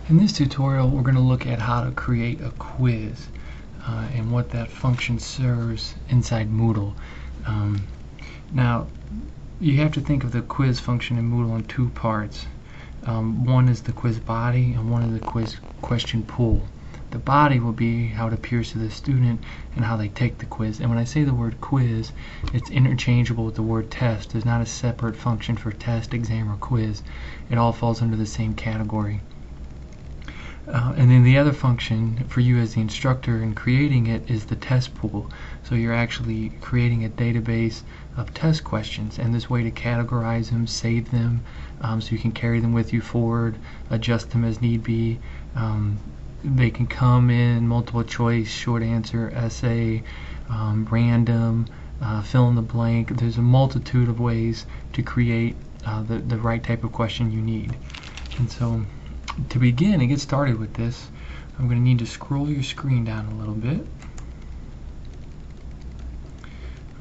In this tutorial, we're going to look at how to create a quiz and what that function serves inside Moodle. Now, you have to think of the quiz function in Moodle in two parts. One is the quiz body and one is the quiz question pool. The body will be how it appears to the student and how they take the quiz. And when I say the word quiz, it's interchangeable with the word test. There's not a separate function for test, exam, or quiz. It all falls under the same category. And then the other function for you as the instructor in creating it is the test pool. So you're actually creating a database of test questions, and this way to categorize them, save them, so you can carry them with you forward, adjust them as need be. They can come in multiple choice, short answer, essay, random, fill in the blank. There's a multitude of ways to create the right type of question you need. And so to begin and get started with this, I'm going to need to scroll your screen down a little bit.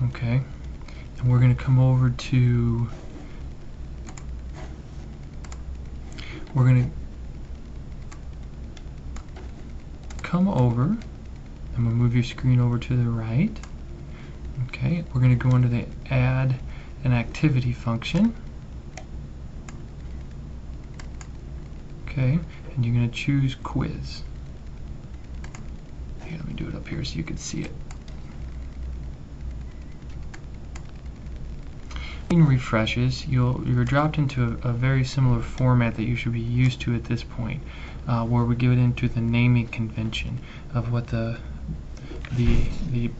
Okay, and we're going to come over to, we're going to come over, I'm going to move your screen over to the right. Okay, we're going to go under the add an activity function. Okay, and you're going to choose quiz. Here, let me do it up here so you can see it. When refreshes, you're dropped into a very similar format that you should be used to at this point, where we get into the naming convention of what the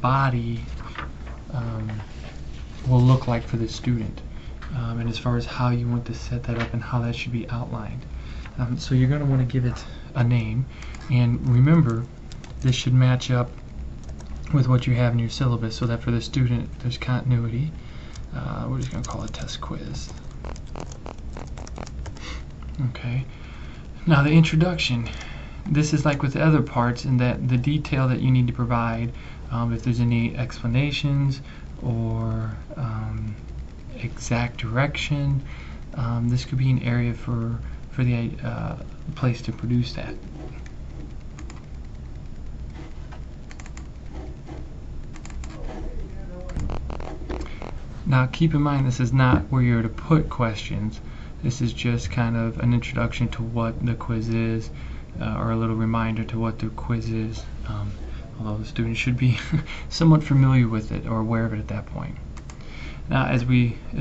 body will look like for the student, and as far as how you want to set that up and how that should be outlined. So you're going to want to give it a name, and remember, this should match up with what you have in your syllabus so that for the student there's continuity. We're just going to call it test quiz. Okay. Now the introduction. This is like with the other parts in that the detail that you need to provide, if there's any explanations or exact direction, this could be an area for the place to produce that. Now keep in mind, this is not where you're to put questions. This is just kind of an introduction to what the quiz is, or a little reminder to what the quiz is, although the student should be somewhat familiar with it or aware of it at that point. Now as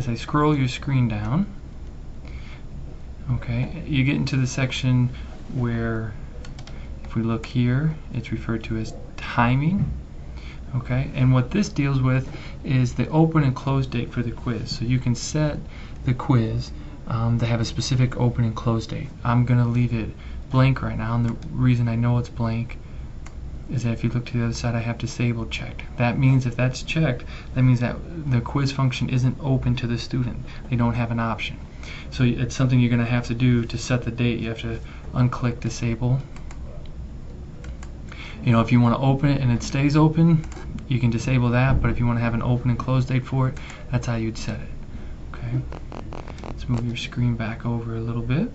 I scroll your screen down, okay, you get into the section where, if we look here, it's referred to as timing. Okay, and what this deals with is the open and close date for the quiz. So you can set the quiz to have a specific open and close date. I'm going to leave it blank right now, and the reason I know it's blank is that if you look to the other side, I have disabled checked. That means if that's checked, that means that the quiz function isn't open to the student. They don't have an option. So it's something you're going to have to do to set the date. You have to unclick disable. You know, if you want to open it and it stays open, you can disable that, but if you want to have an open and close date for it, that's how you'd set it. Okay, let's move your screen back over a little bit.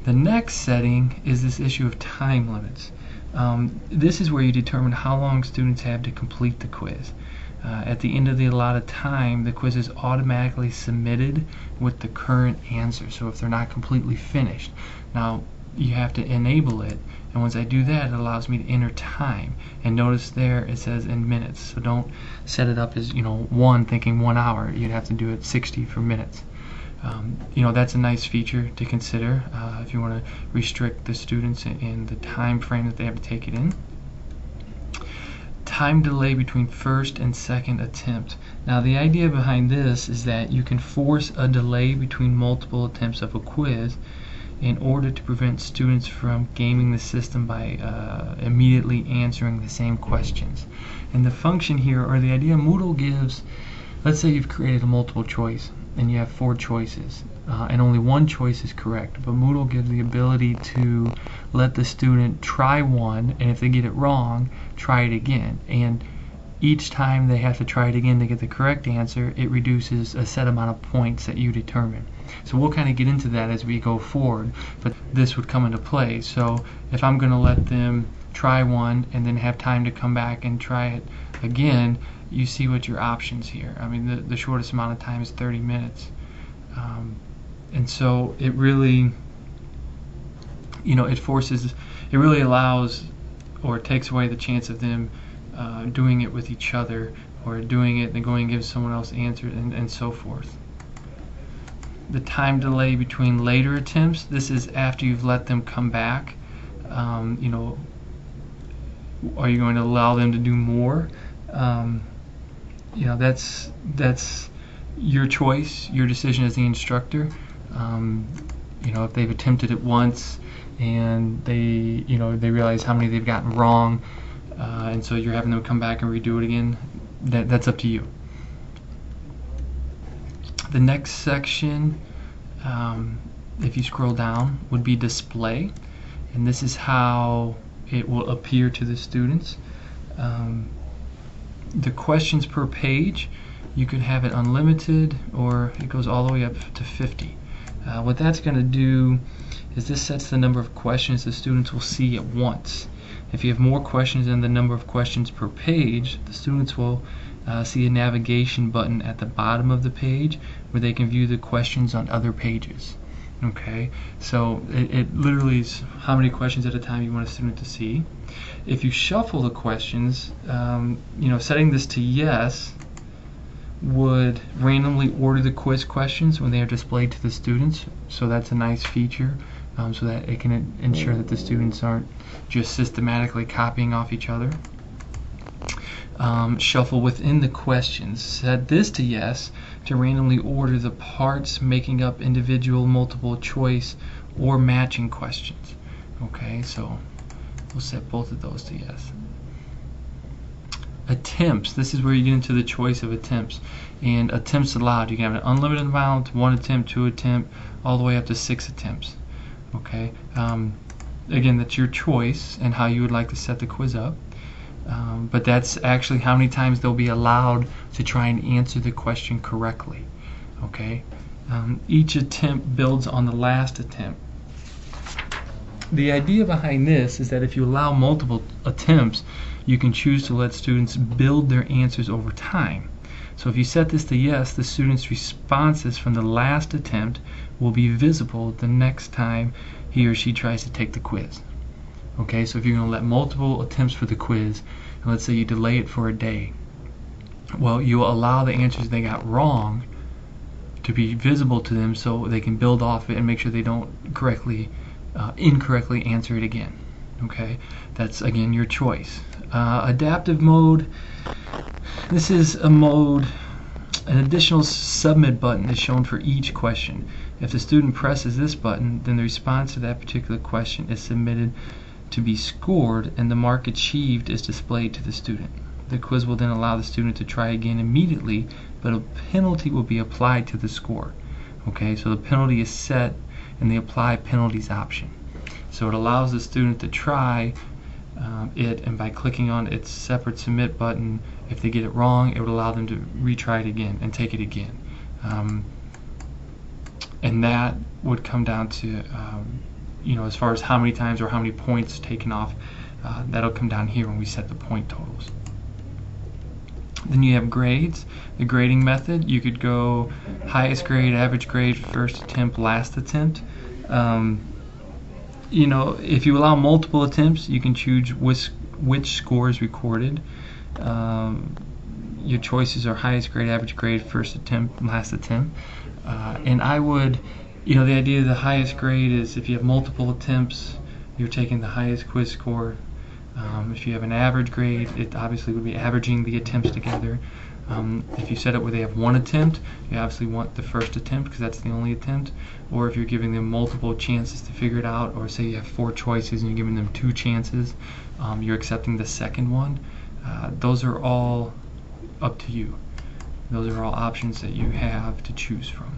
The next setting is this issue of time limits. This is where you determine how long students have to complete the quiz. At the end of the allotted time, the quiz is automatically submitted with the current answer, so if they're not completely finished. Now, you have to enable it, and once I do that, it allows me to enter time, and notice there it says in minutes, so don't set it up as, you know, thinking 1 hour. You'd have to do it 60 for minutes. You know, that's a nice feature to consider if you want to restrict the students in the time frame that they have to take it in. Time delay between first and second attempt. Now the idea behind this is that you can force a delay between multiple attempts of a quiz in order to prevent students from gaming the system by immediately answering the same questions. And the function here, or the idea Moodle gives, let's say you've created a multiple choice and you have 4 choices and only one choice is correct, but Moodle gives the ability to let the student try one, and if they get it wrong, try it again, and each time they have to try it again to get the correct answer, it reduces a set amount of points that you determine. So we'll kind of get into that as we go forward, but this would come into play. So if I'm going to let them try one and then have time to come back and try it again, you see what your options here. I mean, the shortest amount of time is 30 minutes. And so it really, it really allows or takes away the chance of them doing it with each other, or doing it and then going and give someone else answers, and so forth. The time delay between later attempts, this is after you've let them come back. Are you going to allow them to do more? That's your choice, your decision as the instructor. If they've attempted it once and they realize how many they've gotten wrong, and so you're having them come back and redo it again, that's up to you. The next section, if you scroll down, would be display, and this is how it will appear to the students. The questions per page, you can have it unlimited, or it goes all the way up to 50. What that's going to do is this sets the number of questions the students will see at once. If you have more questions than the number of questions per page, the students will see a navigation button at the bottom of the page where they can view the questions on other pages. Okay, so it literally is how many questions at a time you want a student to see. If you shuffle the questions, setting this to yes would randomly order the quiz questions when they are displayed to the students. So that's a nice feature, so that it can ensure that the students aren't just systematically copying off each other. Shuffle within the questions. Set this to yes to randomly order the parts making up individual multiple choice or matching questions. Okay, so we'll set both of those to yes. Attempts. This is where you get into the choice of attempts. And attempts allowed. You can have an unlimited amount, 1 attempt, 2 attempt, all the way up to 6 attempts. Okay. Again, that's your choice and how you would like to set the quiz up. But that's actually how many times they'll be allowed to try and answer the question correctly. Okay. Each attempt builds on the last attempt. The idea behind this is that if you allow multiple attempts, you can choose to let students build their answers over time. So if you set this to yes, the student's responses from the last attempt will be visible the next time he or she tries to take the quiz. Okay, so if you're going to let multiple attempts for the quiz, and let's say you delay it for a day, well, you will allow the answers they got wrong to be visible to them so they can build off it and make sure they don't incorrectly answer it again. Okay, that's again your choice. Adaptive mode. This is a mode. An additional submit button is shown for each question. If the student presses this button, then the response to that particular question is submitted to be scored, and the mark achieved is displayed to the student. The quiz will then allow the student to try again immediately, but a penalty will be applied to the score. Okay, so the penalty is set in the apply penalties option. So it allows the student to try it, and by clicking on its separate submit button, if they get it wrong, it would allow them to retry it again and take it again. And that would come down to as far as how many times or how many points taken off, that'll come down here when we set the point totals. Then you have grades. The grading method, you could go highest grade, average grade, first attempt, last attempt. If you allow multiple attempts, you can choose which score is recorded. Your choices are highest grade, average grade, first attempt, last attempt. And I would, the idea of the highest grade is if you have multiple attempts, you're taking the highest quiz score. If you have an average grade, it obviously would be averaging the attempts together. If you set it where they have one attempt, you obviously want the first attempt because that's the only attempt. Or if you're giving them multiple chances to figure it out, or say you have 4 choices and you're giving them 2 chances, you're accepting the second one. Those are all up to you. Those are all options that you have to choose from.